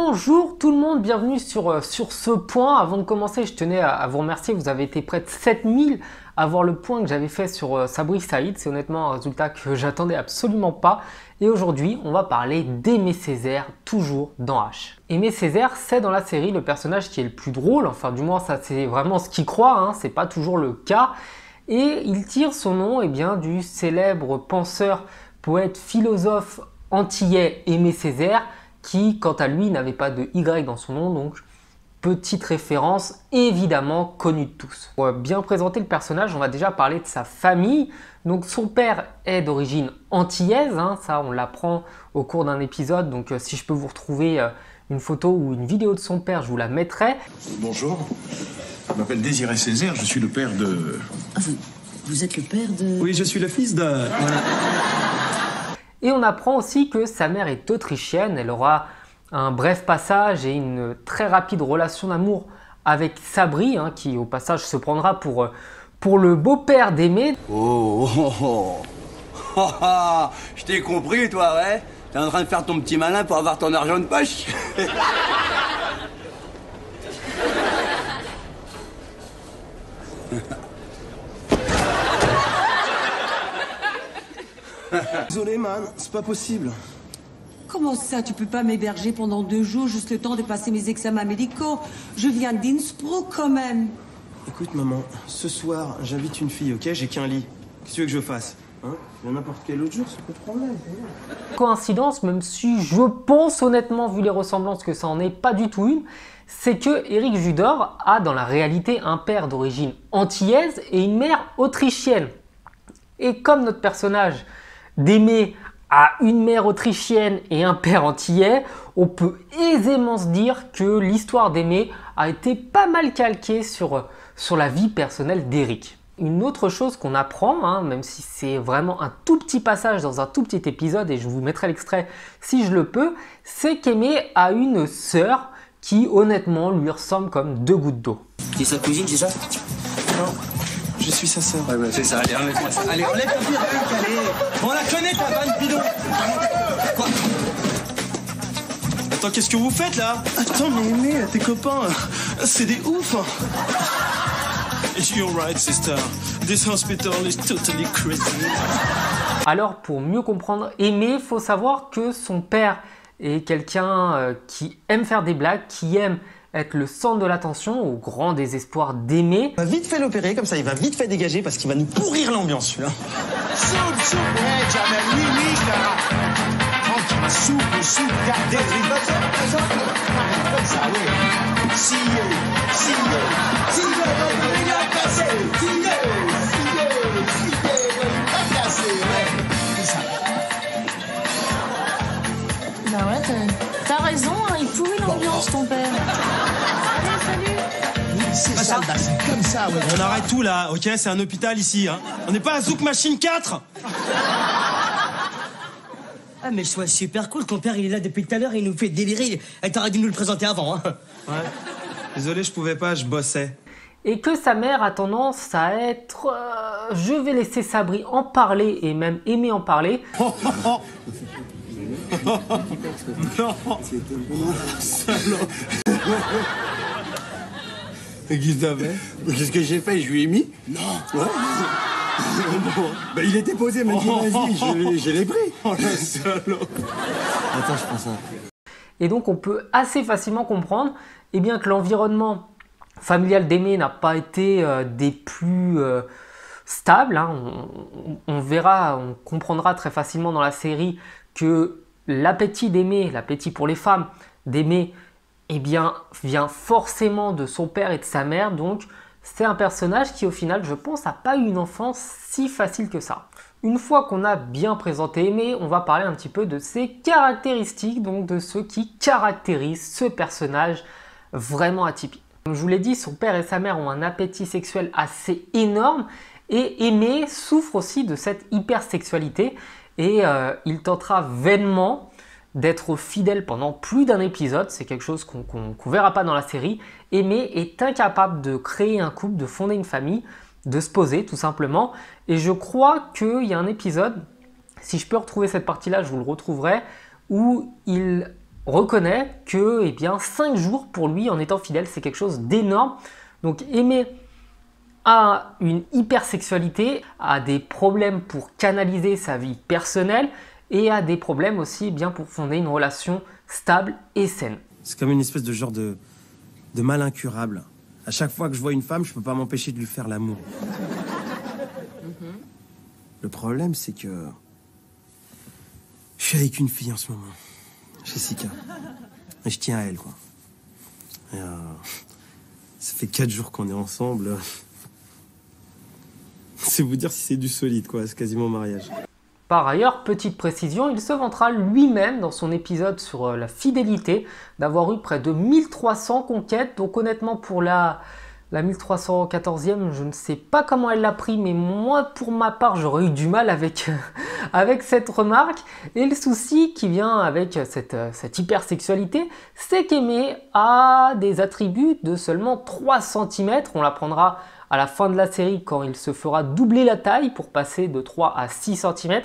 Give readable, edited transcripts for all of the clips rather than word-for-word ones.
Bonjour tout le monde, bienvenue sur ce point. Avant de commencer, je tenais à vous remercier, vous avez été près de 7000 à voir le point que j'avais fait sur Sabri Saïd. C'est honnêtement un résultat que j'attendais absolument pas. Et aujourd'hui, on va parler d'Aimé Césaire, toujours dans H. Aimé Césaire, c'est dans la série le personnage qui est le plus drôle, enfin du moins ça c'est vraiment ce qu'il croit, hein, c'est pas toujours le cas. Et il tire son nom bien, du célèbre penseur, poète, philosophe antillais Aimé Césaire, qui quant à lui n'avait pas de Y dans son nom, donc petite référence évidemment connue de tous. Pour bien présenter le personnage, on va déjà parler de sa famille. Donc son père est d'origine antillaise, hein, ça on l'apprend au cours d'un épisode, donc si je peux vous retrouver une photo ou une vidéo de son père, je vous la mettrai. Bonjour, je m'appelle Désiré Césaire, je suis le père de... Ah, vous êtes le père de... Oui, je suis le fils de... Voilà. Et on apprend aussi que sa mère est autrichienne, elle aura un bref passage et une très rapide relation d'amour avec Sabri, hein, qui au passage se prendra pour le beau-père d'Aimé. Oh, oh, oh. Oh, oh. Je t'ai compris, toi, ouais. T'es en train de faire ton petit malin pour avoir ton argent de poche. Désolé, man, c'est pas possible. Comment ça, tu peux pas m'héberger pendant 2 jours, juste le temps de passer mes examens médicaux? Je viens d'Innsbruck quand même. Écoute, maman, ce soir, j'invite une fille, ok? J'ai qu'un lit. Qu'est-ce que tu veux que je fasse? Hein? N'importe quel autre jour, c'est pas de problème. Coïncidence, même si je pense honnêtement, vu les ressemblances, que ça en est pas du tout une, c'est que Éric Judor a dans la réalité un père d'origine antillaise et une mère autrichienne. Et comme notre personnage d'Aimé a une mère autrichienne et un père antillais, on peut aisément se dire que l'histoire d'Aimé a été pas mal calquée sur la vie personnelle d'Éric. Une autre chose qu'on apprend, hein, même si c'est vraiment un tout petit passage dans un tout petit épisode, et je vous mettrai l'extrait si je le peux, c'est qu'Aimé a une sœur qui honnêtement lui ressemble comme 2 gouttes d'eau. C'est sa cousine, c'est ça? Non, je suis sa sœur. Ouais, c'est ça, allez, enlève-moi ça. Allez, enlève ta perruque, allez. On la connaît, ta vanne bidon. Quoi? Attends, qu'est-ce que vous faites, là? Attends, mais Aimé, tes copains, c'est des oufs. You're right, sister. This hospital is totally crazy. Alors pour mieux comprendre Aimé, il faut savoir que son père est quelqu'un qui aime faire des blagues, qui aime être le centre de l'attention au grand désespoir d'Aimé. Il va vite fait l'opérer, comme ça il va vite fait dégager parce qu'il va nous pourrir l'ambiance celui-là. Soupe, ouais, Jamel, oui, là. Soupe, gardez, comme ça, oui. Si, il a passé, Bah ouais, t'as raison, hein, il pourrit l'ambiance, ton père. Allez, salut. c'est ça, c'est comme ça, ouais. On arrête tout, là, ok? C'est un hôpital, ici, hein. On n'est pas à Zouk Machine 4. Ah, mais je trouve super cool, ton père il est là depuis tout à l'heure et il nous fait délirer. T'aurais dû nous le présenter avant, hein. Ouais. Désolé, je pouvais pas, je bossais. Et que sa mère a tendance à être... je vais laisser Sabri en parler et même Aimé en parler. Non. Salaud. Qu'est-ce que j'ai fait? Je lui ai mis? Non. Ouais. Bah, il était posé, il m'a dit vas-y, je l'ai pris. Oh, le salaud. Attends, je prends ça. Et donc on peut assez facilement comprendre bien que l'environnement familial d'Aimé n'a pas été des plus stables. Hein. On verra, on comprendra très facilement dans la série que l'appétit d'Aimé, l'appétit pour les femmes d'Aimé, vient forcément de son père et de sa mère. Donc c'est un personnage qui au final, je pense, n'a pas eu une enfance si facile que ça. Une fois qu'on a bien présenté Aimé, on va parler un petit peu de ses caractéristiques, donc de ce qui caractérise ce personnage vraiment atypique. Comme je vous l'ai dit, son père et sa mère ont un appétit sexuel assez énorme et Aimé souffre aussi de cette hypersexualité et il tentera vainement d'être fidèle pendant plus d'un épisode. C'est quelque chose qu'on verra pas dans la série. Aimé est incapable de créer un couple, de fonder une famille, de se poser tout simplement. Et je crois qu'il y a un épisode, si je peux retrouver cette partie-là, je vous le retrouverai, où il reconnaît que eh bien, 5 jours pour lui en étant fidèle, c'est quelque chose d'énorme. Donc Aimé a une hypersexualité, a des problèmes pour canaliser sa vie personnelle et a des problèmes aussi eh bien, pour fonder une relation stable et saine. C'est comme une espèce de genre de mal incurable. À chaque fois que je vois une femme, je peux pas m'empêcher de lui faire l'amour. Le problème, c'est que je suis avec une fille en ce moment, Jessica. Et je tiens à elle, quoi. Et ça fait 4 jours qu'on est ensemble. C'est vous dire si c'est du solide, quoi. C'est quasiment mariage. Par ailleurs, petite précision, il se vantera lui-même dans son épisode sur la fidélité d'avoir eu près de 1300 conquêtes. Donc honnêtement, pour la 1314e, je ne sais pas comment elle l'a pris, mais moi, pour ma part, j'aurais eu du mal avec, avec cette remarque. Et le souci qui vient avec cette hypersexualité, c'est qu'Aimé a des attributs de seulement 3 cm. On l'apprendra à la fin de la série quand il se fera doubler la taille pour passer de 3 à 6 cm.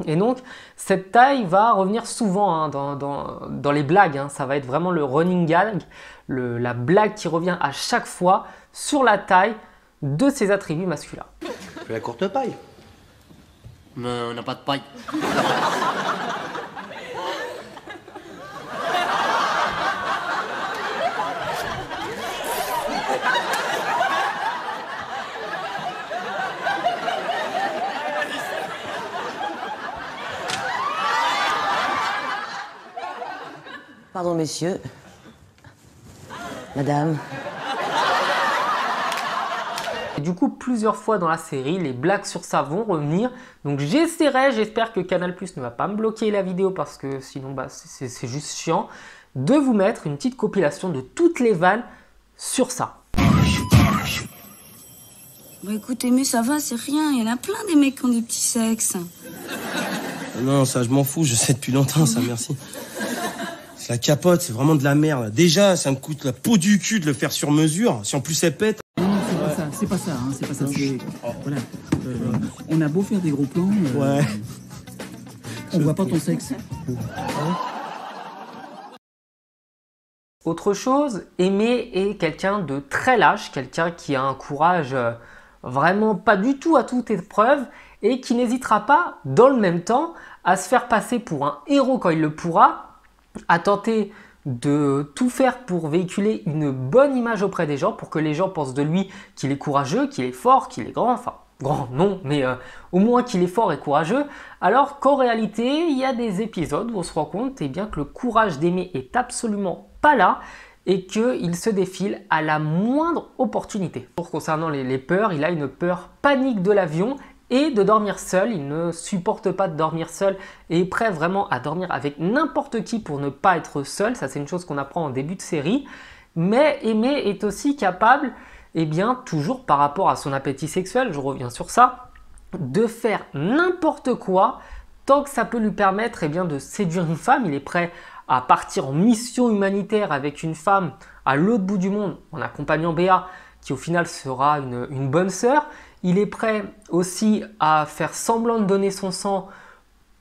Et donc, cette taille va revenir souvent dans les blagues. Ça va être vraiment le running gag, la blague qui revient à chaque fois sur la taille de ses attributs masculins. Fais la courte paille. Mais on n'a pas de paille. Pardon, messieurs. Madame. Et du coup, plusieurs fois dans la série, les blagues sur ça vont revenir. Donc j'espère que Canal+ ne va pas me bloquer la vidéo parce que sinon c'est juste chiant, de vous mettre une petite compilation de toutes les vannes sur ça. Bah écoutez, mais ça va, c'est rien. Il y en a plein des mecs qui ont des petits sexes. Non, ça je m'en fous, je sais depuis longtemps ça, merci. C'est la capote, c'est vraiment de la merde. Déjà, ça me coûte la peau du cul de le faire sur mesure. Si en plus elle pète... Non, c'est pas ça, c'est pas ça. Voilà. On a beau faire des gros plans, ouais. On voit pas ton sexe. Autre chose, Aimé est quelqu'un de très lâche, quelqu'un qui a un courage vraiment pas du tout à toute épreuve et qui n'hésitera pas, dans le même temps, à se faire passer pour un héros quand il le pourra, à tenter de tout faire pour véhiculer une bonne image auprès des gens, pour que les gens pensent de lui qu'il est courageux, qu'il est fort, qu'il est grand, enfin grand non, mais au moins qu'il est fort et courageux, alors qu'en réalité il y a des épisodes où on se rend compte eh bien, que le courage d'Aimé est absolument pas là et qu'il se défile à la moindre opportunité. Pour concernant les peurs, il a une peur panique de l'avion et de dormir seul. Il ne supporte pas de dormir seul et est prêt vraiment à dormir avec n'importe qui pour ne pas être seul. Ça, c'est une chose qu'on apprend en début de série. Mais Aimé est aussi capable, eh bien, toujours par rapport à son appétit sexuel, je reviens sur ça, de faire n'importe quoi tant que ça peut lui permettre eh bien, de séduire une femme. Il est prêt à partir en mission humanitaire avec une femme à l'autre bout du monde en accompagnant Béa, qui au final sera une bonne sœur. Il est prêt aussi à faire semblant de donner son sang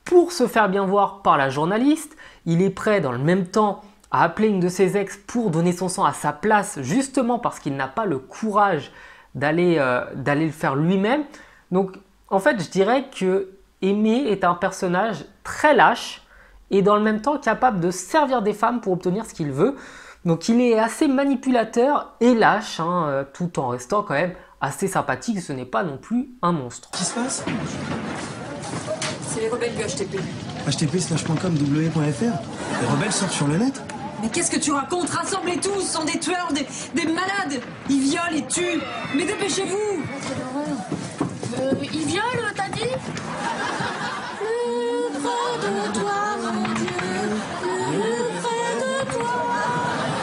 pour se faire bien voir par la journaliste. Il est prêt dans le même temps à appeler une de ses ex pour donner son sang à sa place, justement parce qu'il n'a pas le courage d'aller le faire lui-même. Donc en fait, je dirais que Aimé est un personnage très lâche et dans le même temps capable de servir des femmes pour obtenir ce qu'il veut. Donc il est assez manipulateur et lâche, tout en restant quand même assez sympathique. Ce n'est pas non plus un monstre. Qu'est-ce qui se passe? C'est les rebelles du HTP. http://com w.fr. Les rebelles sortent sur le net. Mais qu'est-ce que tu racontes? Rassemblez tous, ce sont des tueurs, des malades. Ils violent et tuent. Mais dépêchez-vous. Ils violent, t'as dit? Plus près de toi, mon Dieu, plus près de toi.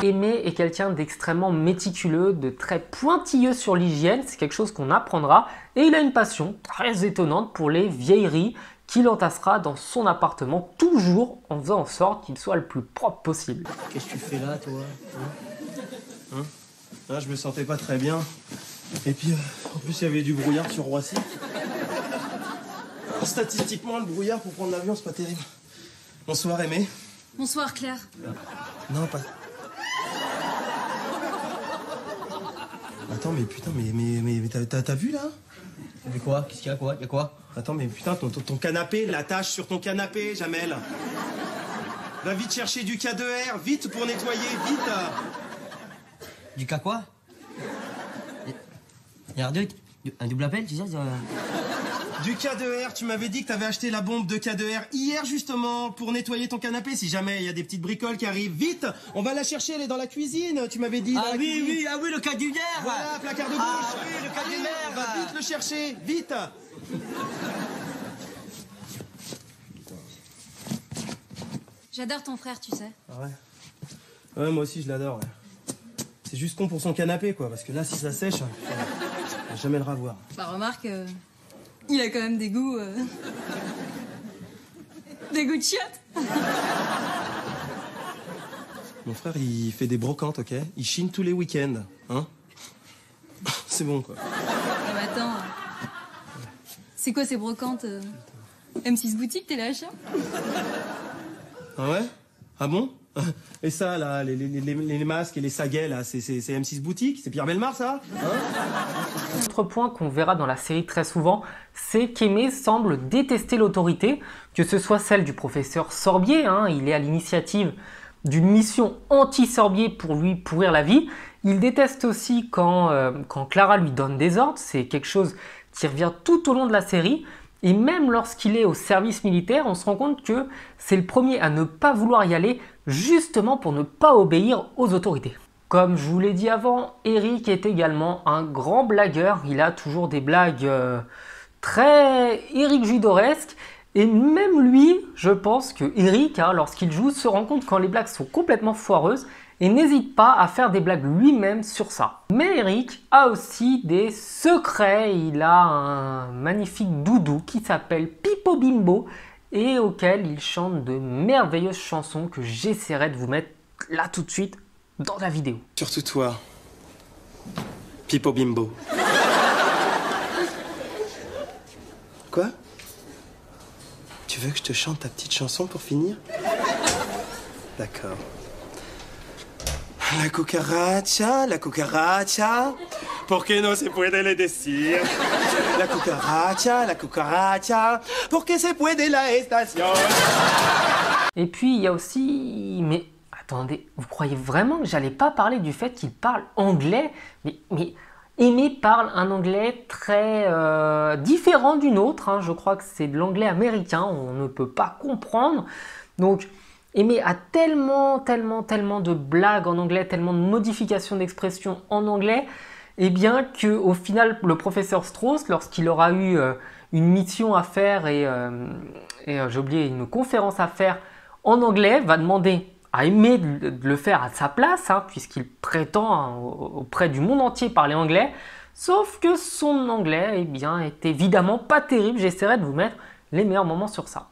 Aimé est quelqu'un d'extrêmement méticuleux, de très pointilleux sur l'hygiène, c'est quelque chose qu'on apprendra, et il a une passion très étonnante pour les vieilleries qu'il entassera dans son appartement, toujours en faisant en sorte qu'il soit le plus propre possible. Qu'est-ce que tu fais là, toi? Là, je me sentais pas très bien. Et puis, en plus, il y avait du brouillard sur Roissy. Alors, statistiquement, le brouillard pour prendre l'avion, c'est pas terrible. Bonsoir, Aimé. Bonsoir, Claire. Non, pas... Attends, mais putain, mais t'as vu, là? Mais quoi? Qu'est-ce qu'il y a, quoi? Y'a quoi? Attends, mais putain, ton canapé, la tache sur ton canapé, Jamel. Va vite chercher du K2R, vite pour nettoyer, vite. Du cas quoi? Y'a un double appel, tu sais? Du K2R, tu m'avais dit que t'avais acheté la bombe de K2R hier, justement, pour nettoyer ton canapé, si jamais il y a des petites bricoles qui arrivent. Vite, on va la chercher, elle est dans la cuisine, tu m'avais dit. Ah oui, oui, ah oui, le K2R. Voilà, placard de bouche. Ah oui, le K2R. Va vite le chercher, vite. J'adore ton frère, tu sais. Ah ouais. Ouais, moi aussi, je l'adore, ouais. C'est juste con pour son canapé, quoi, parce que là, si ça sèche, on va jamais le revoir. Bah, remarque, il a quand même des goûts... des goûts de chiottes. Mon frère, il fait des brocantes, ok? Il chine tous les week-ends, hein? C'est bon, quoi. Ah bah attends... C'est quoi ces brocantes M6 Boutique, t'es là, chat? Ah ouais? Ah bon? Et ça, là, les masques et les saguets, là, c'est M6 Boutique? C'est Pierre Bellemare, ça? Hein? Autre point qu'on verra dans la série très souvent, c'est qu'Aimé semble détester l'autorité, que ce soit celle du professeur Sorbier, hein, il est à l'initiative d'une mission anti-Sorbier pour lui pourrir la vie. Il déteste aussi quand Clara lui donne des ordres, c'est quelque chose qui revient tout au long de la série. Et même lorsqu'il est au service militaire, on se rend compte que c'est le premier à ne pas vouloir y aller, justement pour ne pas obéir aux autorités. Comme je vous l'ai dit avant, Eric est également un grand blagueur. Il a toujours des blagues très Eric Judoresques. Et même lui, je pense que Eric, hein, lorsqu'il joue, se rend compte quand les blagues sont complètement foireuses et n'hésite pas à faire des blagues lui-même sur ça. Mais Eric a aussi des secrets. Il a un magnifique doudou qui s'appelle Pipo Bimbo et auquel il chante de merveilleuses chansons que j'essaierai de vous mettre là tout de suite dans la vidéo. Surtout toi, Pipo Bimbo. Quoi? Tu veux que je te chante ta petite chanson pour finir? D'accord. La cucaracha, ¿por qué no se puede le decir? La cucaracha, ¿por qué se puede la estación? Et puis il y a aussi... Mais attendez, vous croyez vraiment que j'allais pas parler du fait qu'il parle anglais? Mais Aimé parle un anglais très différent du nôtre, hein. Je crois que c'est de l'anglais américain, on ne peut pas comprendre. Donc Aimé a tellement de blagues en anglais, tellement de modifications d'expression en anglais, et bien qu'au final, le professeur Strauss, lorsqu'il aura eu une mission à faire et j'ai oublié, une conférence à faire en anglais, va demander à Aimé de le faire à sa place, hein, puisqu'il prétend hein, auprès du monde entier parler anglais, sauf que son anglais eh bien, est évidemment pas terrible. J'essaierai de vous mettre les meilleurs moments sur ça.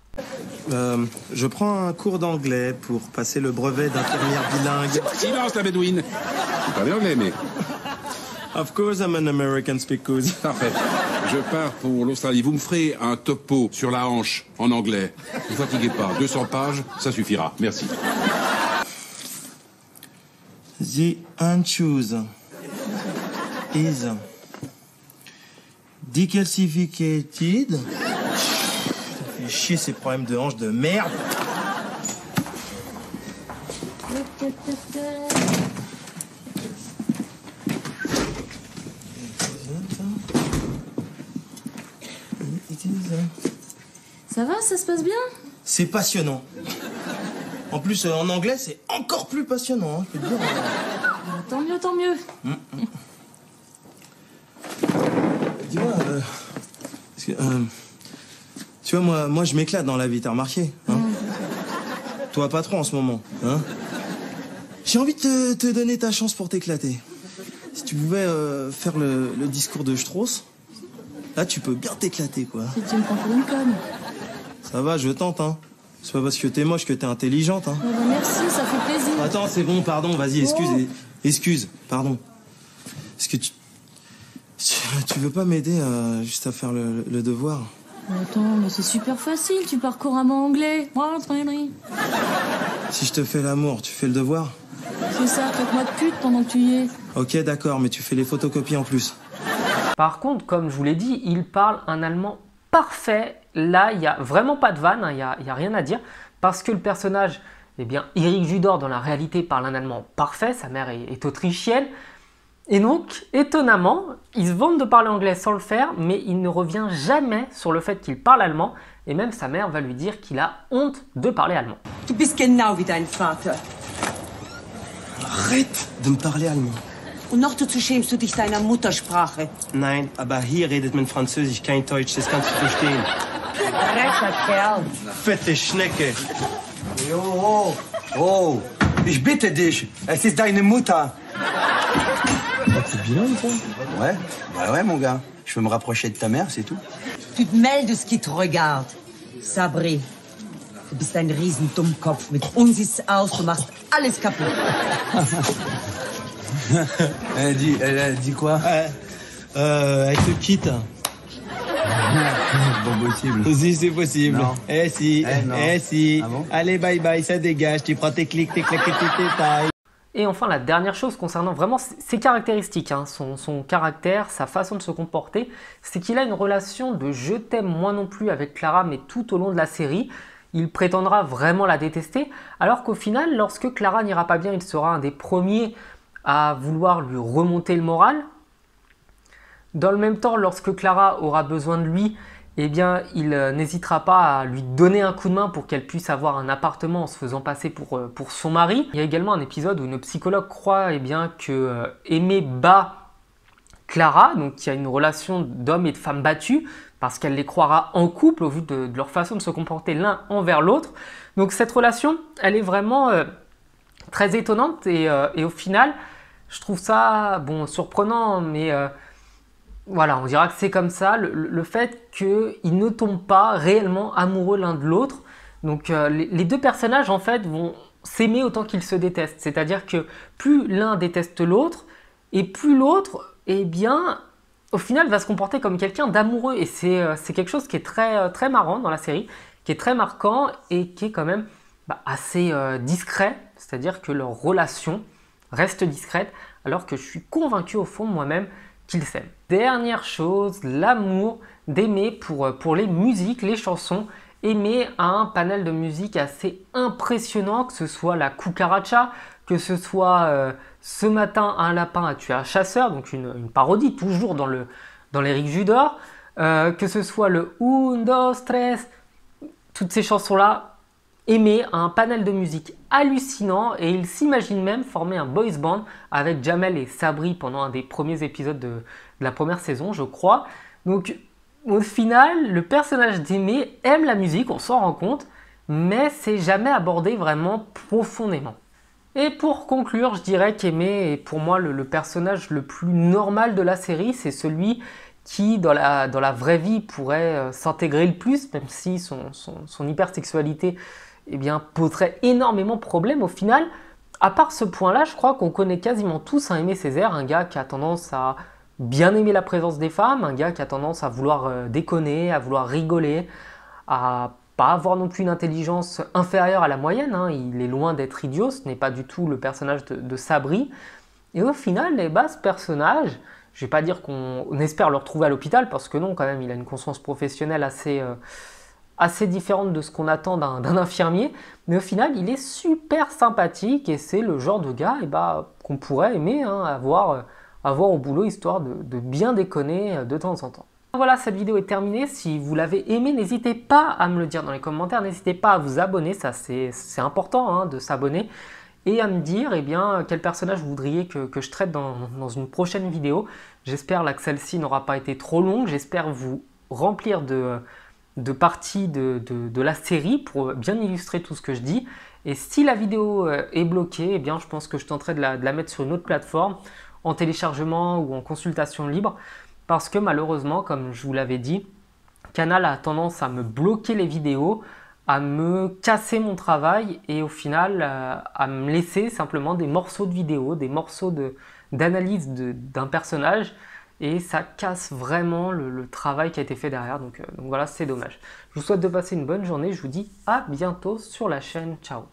Je prends un cours d'anglais pour passer le brevet d'infirmière bilingue. Silence la bédouine. Tu parles anglais, mais... Of course I'm an American speaker. Parfait. Je pars pour l'Australie. Vous me ferez un topo sur la hanche en anglais. Ne vous fatiguez pas. 200 pages, ça suffira. Merci. The anchois is decalcificated. Ça fait chier ces problèmes de hanche de merde. Ça va, ça se passe bien? C'est passionnant. En plus, en anglais, c'est encore plus passionnant, hein, je peux te dire. Tant mieux, tant mieux. Dis-moi, tu vois, moi, je m'éclate dans la vie, t'as remarqué, hein? Toi, pas trop en ce moment, hein? J'ai envie de te donner ta chance pour t'éclater. Si tu pouvais faire le discours de Strauss, là, tu peux bien t'éclater, quoi. Tu me prends pour une conne. Ça va, je tente, hein. C'est pas parce que t'es moche que t'es intelligente, hein. Oh bah merci, ça fait plaisir. Attends, c'est bon, pardon, vas-y, excuse, pardon. Est-ce que tu veux pas m'aider juste à faire le devoir? Attends, mais c'est super facile, tu parles couramment anglais. Si je te fais l'amour, tu fais le devoir? C'est ça, traite-moi de pute pendant que tu y es. Ok, d'accord, mais tu fais les photocopies en plus. Par contre, comme je vous l'ai dit, il parle un allemand parfait. Là, il n'y a vraiment pas de vanne, il n'y a rien à dire. Parce que le personnage, eh bien, Eric Judor, dans la réalité, parle un allemand parfait. Sa mère est autrichienne. Et donc, étonnamment, il se vante de parler anglais sans le faire, mais il ne revient jamais sur le fait qu'il parle allemand. Et même sa mère va lui dire qu'il a honte de parler allemand. Du bist genau wie dein Vater. Arrête de me parler allemand. Und noch dazu schämst du dich deiner Muttersprache. Nein, aber hier redet man Französisch, kein Deutsch, das kannst du verstehen. Rechter Kerl. Fette Schnecke. Oh, oh, ich bitte dich, es ist deine Mutter. C'est bilingue, toi? Ouais, bah ouais, mon gars. Je veux me rapprocher de ta mère, c'est tout. Tu te mêles de ce qui te regarde. Sabri, du bist ein Riesendummkopf. Mit uns ist's aus, du machst alles kaputt. Elle a dit quoi? Elle te quitte. Pas possible. Si, c'est possible. Non. Eh si, non. eh si. Ah bon? Allez, bye bye, ça dégage, tu prends tes clics, tes claques et tes tailles. Et enfin, la dernière chose concernant vraiment ses caractéristiques, hein, son caractère, sa façon de se comporter, c'est qu'il a une relation de je t'aime moi non plus avec Clara, mais tout au long de la série. Il prétendra vraiment la détester, alors qu'au final, lorsque Clara n'ira pas bien, il sera un des premiers à vouloir lui remonter le moral. Dans le même temps, lorsque Clara aura besoin de lui, eh bien, il n'hésitera pas à lui donner un coup de main pour qu'elle puisse avoir un appartement en se faisant passer pour son mari. Il y a également un épisode où une psychologue croit eh bien, que Aimé bat Clara, donc il y a une relation d'homme et de femme battus, parce qu'elle les croira en couple au vu de leur façon de se comporter l'un envers l'autre. Donc cette relation, elle est vraiment très étonnante et au final, je trouve ça bon, surprenant, mais voilà, on dira que c'est comme ça, le fait qu'ils ne tombent pas réellement amoureux l'un de l'autre. Donc les deux personnages en fait vont s'aimer autant qu'ils se détestent. C'est-à-dire que plus l'un déteste l'autre, et plus l'autre, eh bien, au final va se comporter comme quelqu'un d'amoureux. Et c'est quelque chose qui est très marrant dans la série, qui est très marquant et qui est quand même assez discret. C'est-à-dire que leur relation reste discrète, alors que je suis convaincu au fond de moi-même qu'ils s'aiment. Dernière chose, l'amour d'Aimé pour les musiques, les chansons. Aimé a un panel de musique assez impressionnant, que ce soit la cucaracha, que ce soit Ce matin un lapin a tué un chasseur, donc une parodie toujours dans l'Éric Judor, que ce soit le Un, dos, tres, toutes ces chansons-là. Aimé a un panel de musique hallucinant et il s'imagine même former un boys band avec Jamel et Sabri pendant un des premiers épisodes de la première saison, je crois. Donc au final, le personnage d'Aimé aime la musique, on s'en rend compte, mais c'est jamais abordé vraiment profondément. Et pour conclure, je dirais qu'Aimé est pour moi le personnage le plus normal de la série. C'est celui qui, dans la vraie vie, pourrait s'intégrer le plus, même si son hypersexualité eh bien, poserait énormément de problèmes. Au final, à part ce point-là, je crois qu'on connaît quasiment tous un Aimé Césaire, un gars qui a tendance à bien aimer la présence des femmes, un gars qui a tendance à vouloir déconner, à vouloir rigoler, à pas avoir non plus une intelligence inférieure à la moyenne, hein. Il est loin d'être idiot, ce n'est pas du tout le personnage de Sabri. Et au final, ce personnage, je ne vais pas dire qu'on espère le retrouver à l'hôpital, parce que non, quand même, il a une conscience professionnelle assez différente de ce qu'on attend d'un infirmier, mais au final, il est super sympathique et c'est le genre de gars qu'on pourrait aimer hein, avoir au boulot, histoire de bien déconner de temps en temps. Voilà, cette vidéo est terminée. Si vous l'avez aimé, n'hésitez pas à me le dire dans les commentaires. N'hésitez pas à vous abonner, ça c'est important hein, de s'abonner. Et à me dire eh bien, quel personnage vous voudriez que je traite dans une prochaine vidéo. J'espère que celle-ci n'aura pas été trop longue. J'espère vous remplir de parties de la série pour bien illustrer tout ce que je dis. Et si la vidéo est bloquée, eh bien, je pense que je tenterai de la mettre sur une autre plateforme, en téléchargement ou en consultation libre. Parce que malheureusement, comme je vous l'avais dit, Canal a tendance à me bloquer les vidéos, à me casser mon travail et au final à me laisser simplement des morceaux de vidéos, des morceaux d'analyse d'un personnage. et ça casse vraiment le travail qui a été fait derrière, donc voilà, c'est dommage. Je vous souhaite de passer une bonne journée, je vous dis à bientôt sur la chaîne, ciao.